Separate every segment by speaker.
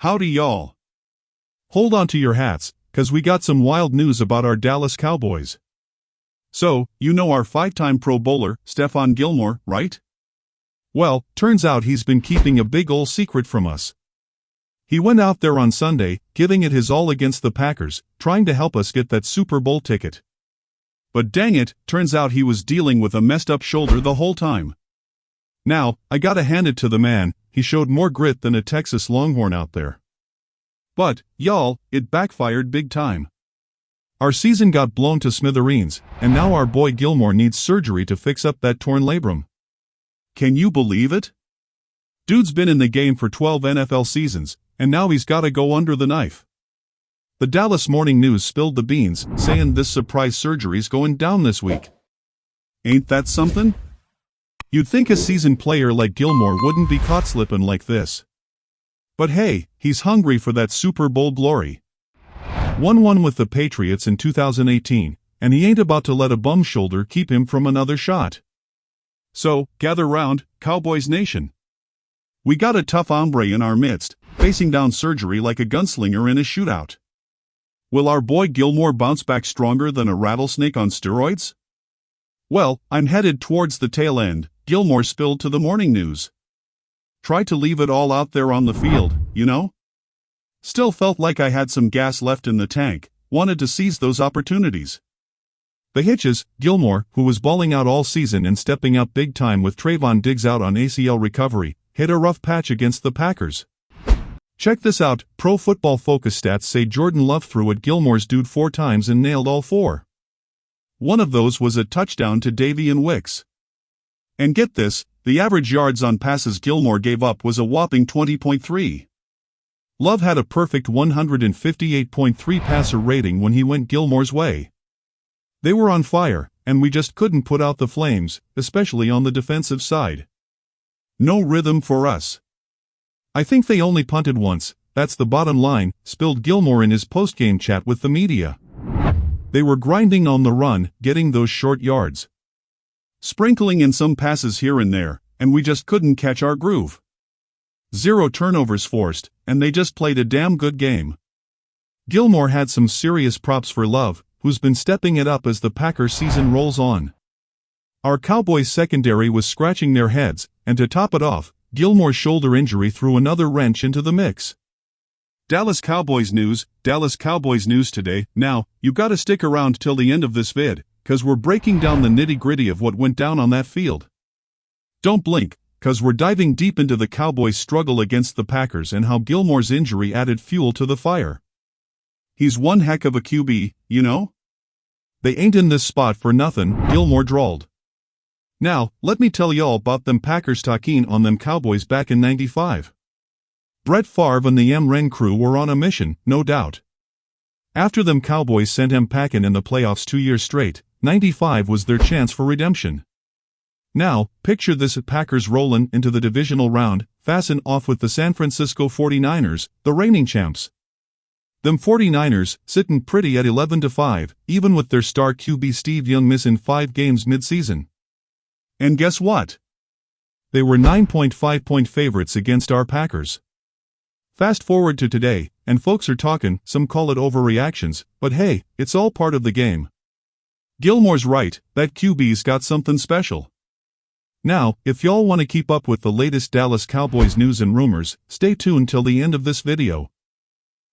Speaker 1: Howdy y'all. Hold on to your hats, 'cause we got some wild news about our Dallas Cowboys. So, you know our 5-time Pro Bowler, Stephon Gilmore, right? Well, turns out he's been keeping a big ol' secret from us. He went out there on Sunday, giving it his all against the Packers, trying to help us get that Super Bowl ticket. But dang it, turns out he was dealing with a messed up shoulder the whole time. Now, I gotta hand it to the man, he showed more grit than a Texas Longhorn out there. But, y'all, it backfired big time. Our season got blown to smithereens, and now our boy Gilmore needs surgery to fix up that torn labrum. Can you believe it? Dude's been in the game for 12 NFL seasons, and now he's gotta go under the knife. The Dallas Morning News spilled the beans, saying this surprise surgery's going down this week. Ain't that something? You'd think a seasoned player like Gilmore wouldn't be caught slipping like this. But hey, he's hungry for that Super Bowl glory. 1-1 with the Patriots in 2018, and he ain't about to let a bum shoulder keep him from another shot. So, gather round, Cowboys Nation. We got a tough hombre in our midst, facing down surgery like a gunslinger in a shootout. Will our boy Gilmore bounce back stronger than a rattlesnake on steroids? Well, I'm headed towards the tail end, Gilmore spilled to the morning news. Tried to leave it all out there on the field, you know? Still felt like I had some gas left in the tank, wanted to seize those opportunities. The hitches, Gilmore, who was balling out all season and stepping up big time with Trayvon Diggs out on ACL recovery, hit a rough patch against the Packers. Check this out, Pro Football Focus stats say Jordan Love threw at Gilmore's dude 4 times and nailed all 4. One of those was a touchdown to Davian Wicks. And get this, the average yards on passes Gilmore gave up was a whopping 20.3. Love had a perfect 158.3 passer rating when he went Gilmore's way. They were on fire, and we just couldn't put out the flames, especially on the defensive side. No rhythm for us. I think they only punted once, that's the bottom line, spilled Gilmore in his postgame chat with the media. They were grinding on the run, getting those short yards. Sprinkling in some passes here and there, and we just couldn't catch our groove. 0 turnovers forced, and they just played a damn good game. Gilmore had some serious props for Love, who's been stepping it up as the Packers season rolls on. Our Cowboys secondary was scratching their heads, and to top it off, Gilmore's shoulder injury threw another wrench into the mix. Dallas Cowboys news today. Now, you gotta stick around till the end of this vid, 'cause we're breaking down the nitty-gritty of what went down on that field. Don't blink, 'cause we're diving deep into the Cowboys' struggle against the Packers and how Gilmore's injury added fuel to the fire. He's one heck of a QB, you know? They ain't in this spot for nothing, Gilmore drawled. Now, let me tell y'all about them Packers talking on them Cowboys back in '95. Brett Favre and the M-Ren crew were on a mission, no doubt. After them Cowboys sent him packing in the playoffs 2 years straight, '95 was their chance for redemption. Now, picture this: Packers rollin' into the divisional round, facin' off with the San Francisco 49ers, the reigning champs. Them 49ers, sittin' pretty at 11-5, even with their star QB Steve Young missin' 5 games mid-season. And guess what? They were 9.5-point favorites against our Packers. Fast forward to today, and folks are talking, some call it overreactions, but hey, it's all part of the game. Gilmore's right, that QB's got something special. Now, if y'all want to keep up with the latest Dallas Cowboys news and rumors, stay tuned till the end of this video.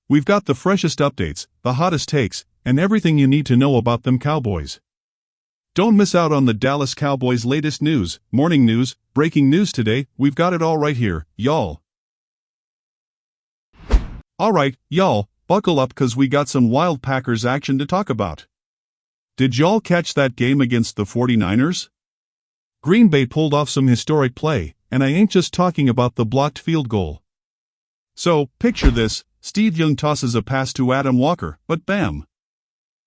Speaker 1: We've got the freshest updates, the hottest takes, and everything you need to know about them Cowboys. Don't miss out on the Dallas Cowboys' latest news, morning news, breaking news today. We've got it all right here, y'all. Alright, y'all, buckle up 'cause we got some wild Packers action to talk about. Did y'all catch that game against the 49ers? Green Bay pulled off some historic play, and I ain't just talking about the blocked field goal. So, picture this: Steve Young tosses a pass to Adam Walker, but bam!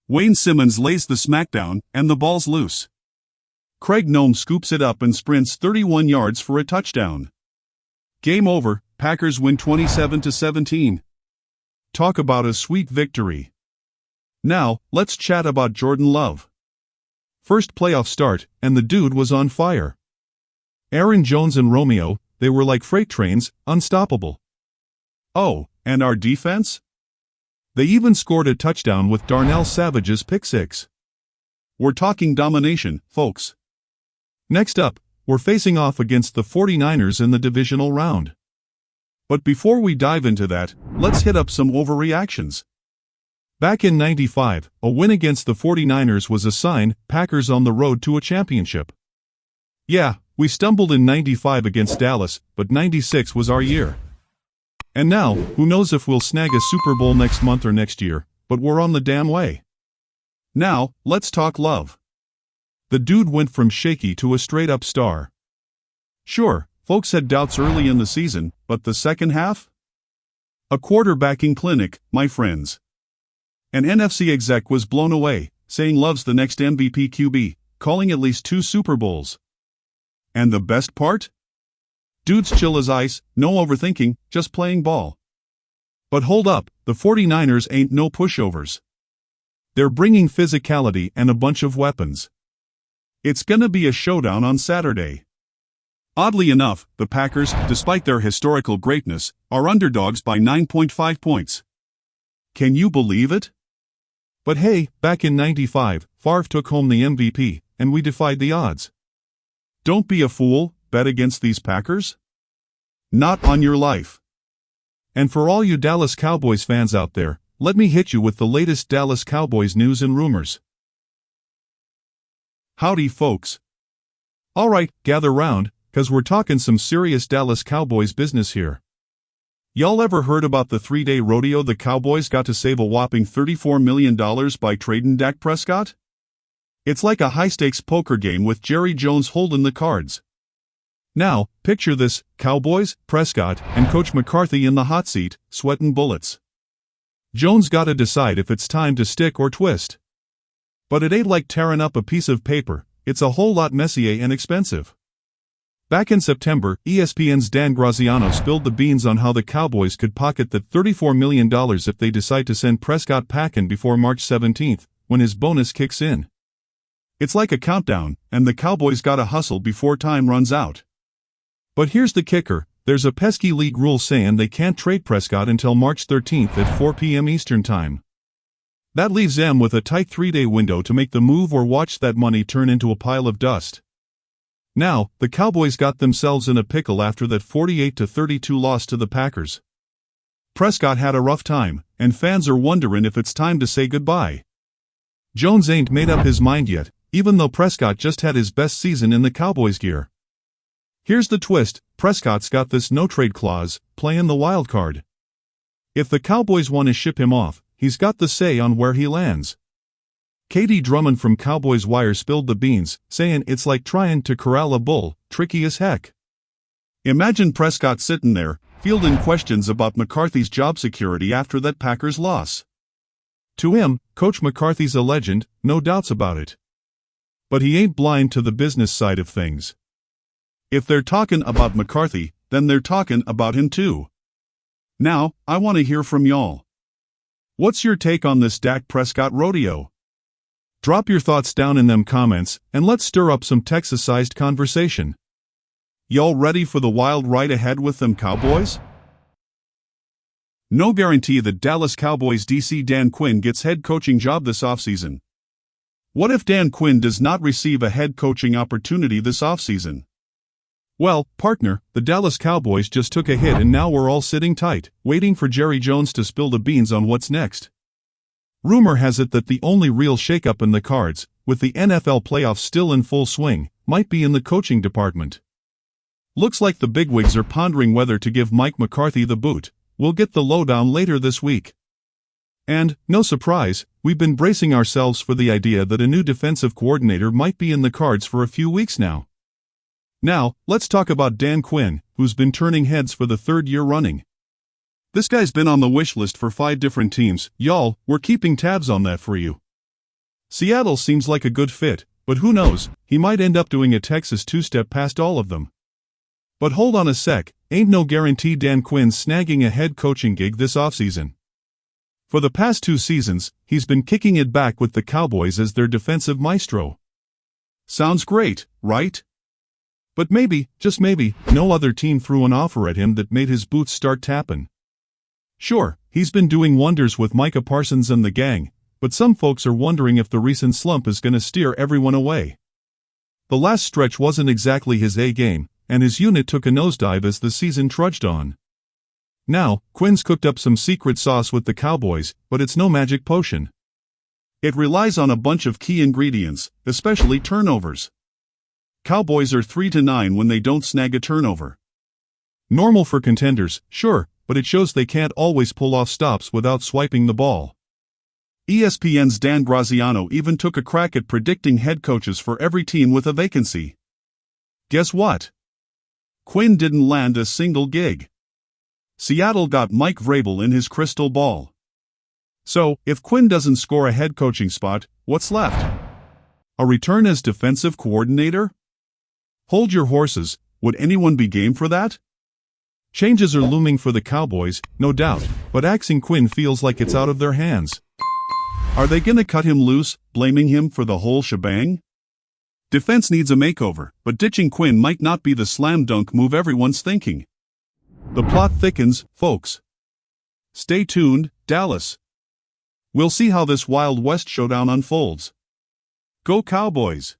Speaker 1: Wayne Simmons lays the smackdown, and the ball's loose. Craig Nome scoops it up and sprints 31 yards for a touchdown. Game over, Packers win 27-17. Talk about a sweet victory. Now, let's chat about Jordan Love. First playoff start, and the dude was on fire. Aaron Jones and Romeo, they were like freight trains, unstoppable. Oh, And our defense? They even scored a touchdown with Darnell Savage's pick six. We're talking domination, folks. Next up, we're facing off against the 49ers in the divisional round. But before we dive into that, let's hit up some overreactions. Back in '95, a win against the 49ers was a sign, Packers on the road to a championship. Yeah, we stumbled in '95 against Dallas, but '96 was our year. And now, who knows if we'll snag a Super Bowl next month or next year, but we're on the damn way. Now, let's talk Love. The dude went from shaky to a straight-up star. Sure, folks had doubts early in the season, but the second half? A quarterbacking clinic, my friends. An NFC exec was blown away, saying Love's the next MVP QB, calling at least 2 Super Bowls. And the best part? Dude's chill as ice, no overthinking, just playing ball. But hold up, the 49ers ain't no pushovers. They're bringing physicality and a bunch of weapons. It's gonna be a showdown on Saturday. Oddly enough, the Packers, despite their historical greatness, are underdogs by 9.5 points. Can you believe it? But hey, back in '95, Favre took home the MVP, and we defied the odds. Don't be a fool, bet against these Packers? Not on your life. And for all you Dallas Cowboys fans out there, let me hit you with the latest Dallas Cowboys news and rumors. Howdy folks. Alright, gather round, cause we're talking some serious Dallas Cowboys business here. Y'all ever heard about the 3-day rodeo the Cowboys got to save a whopping $34 million by trading Dak Prescott? It's like a high-stakes poker game with Jerry Jones holding the cards. Now, picture this, Cowboys, Prescott, and Coach McCarthy in the hot seat, sweating bullets. Jones gotta decide if it's time to stick or twist. But it ain't like tearing up a piece of paper, it's a whole lot messier and expensive. Back in September, ESPN's Dan Graziano spilled the beans on how the Cowboys could pocket that $34 million if they decide to send Prescott packing before March 17th, when his bonus kicks in. It's like a countdown, and the Cowboys gotta hustle before time runs out. But here's the kicker, there's a pesky league rule saying they can't trade Prescott until March 13th at 4 p.m. Eastern Time. That leaves them with a tight 3-day window to make the move or watch that money turn into a pile of dust. Now, the Cowboys got themselves in a pickle after that 48-32 loss to the Packers. Prescott had a rough time, and fans are wondering if it's time to say goodbye. Jones ain't made up his mind yet, even though Prescott just had his best season in the Cowboys gear. Here's the twist, Prescott's got this no-trade clause, playing the wild card. If the Cowboys want to ship him off, he's got the say on where he lands. Katie Drummond from Cowboys Wire spilled the beans, saying it's like trying to corral a bull, tricky as heck. Imagine Prescott sitting there, fielding questions about McCarthy's job security after that Packers loss. To him, Coach McCarthy's a legend, no doubts about it. But he ain't blind to the business side of things. If they're talking about McCarthy, then they're talking about him too. Now, I want to hear from y'all. What's your take on this Dak Prescott rodeo? Drop your thoughts down in them comments, and let's stir up some Texas-sized conversation. Y'all ready for the wild ride ahead with them Cowboys? No guarantee that Dallas Cowboys DC Dan Quinn gets head coaching job this offseason. What if Dan Quinn does not receive a head coaching opportunity this offseason? Well, partner, the Dallas Cowboys just took a hit and now we're all sitting tight, waiting for Jerry Jones to spill the beans on what's next. Rumor has it that the only real shakeup in the cards, with the NFL playoffs still in full swing, might be in the coaching department. Looks like the bigwigs are pondering whether to give Mike McCarthy the boot. We'll get the lowdown later this week. And, no surprise, we've been bracing ourselves for the idea that a new defensive coordinator might be in the cards for a few weeks now. Now, let's talk about Dan Quinn, who's been turning heads for the 3rd year running. This guy's been on the wish list for 5 different teams, y'all, we're keeping tabs on that for you. Seattle seems like a good fit, but who knows, he might end up doing a Texas 2-step past all of them. But hold on a sec, ain't no guarantee Dan Quinn's snagging a head coaching gig this offseason. For the past 2 seasons, he's been kicking it back with the Cowboys as their defensive maestro. Sounds great, right? But maybe, just maybe, no other team threw an offer at him that made his boots start tapping. Sure, he's been doing wonders with Micah Parsons and the gang, but some folks are wondering if the recent slump is gonna steer everyone away. The last stretch wasn't exactly his A game, and his unit took a nosedive as the season trudged on. Now, Quinn's cooked up some secret sauce with the Cowboys, but it's no magic potion. It relies on a bunch of key ingredients, especially turnovers. Cowboys are 3-9 when they don't snag a turnover. Normal for contenders, sure, but it shows they can't always pull off stops without swiping the ball. ESPN's Dan Graziano even took a crack at predicting head coaches for every team with a vacancy. Guess what? Quinn didn't land a single gig. Seattle got Mike Vrabel in his crystal ball. So, if Quinn doesn't score a head coaching spot, what's left? A return as defensive coordinator? Hold your horses, would anyone be game for that? Changes are looming for the Cowboys, no doubt, but axing Quinn feels like it's out of their hands. Are they gonna cut him loose, blaming him for the whole shebang? Defense needs a makeover, but ditching Quinn might not be the slam dunk move everyone's thinking. The plot thickens, folks. Stay tuned, Dallas. We'll see how this Wild West showdown unfolds. Go Cowboys!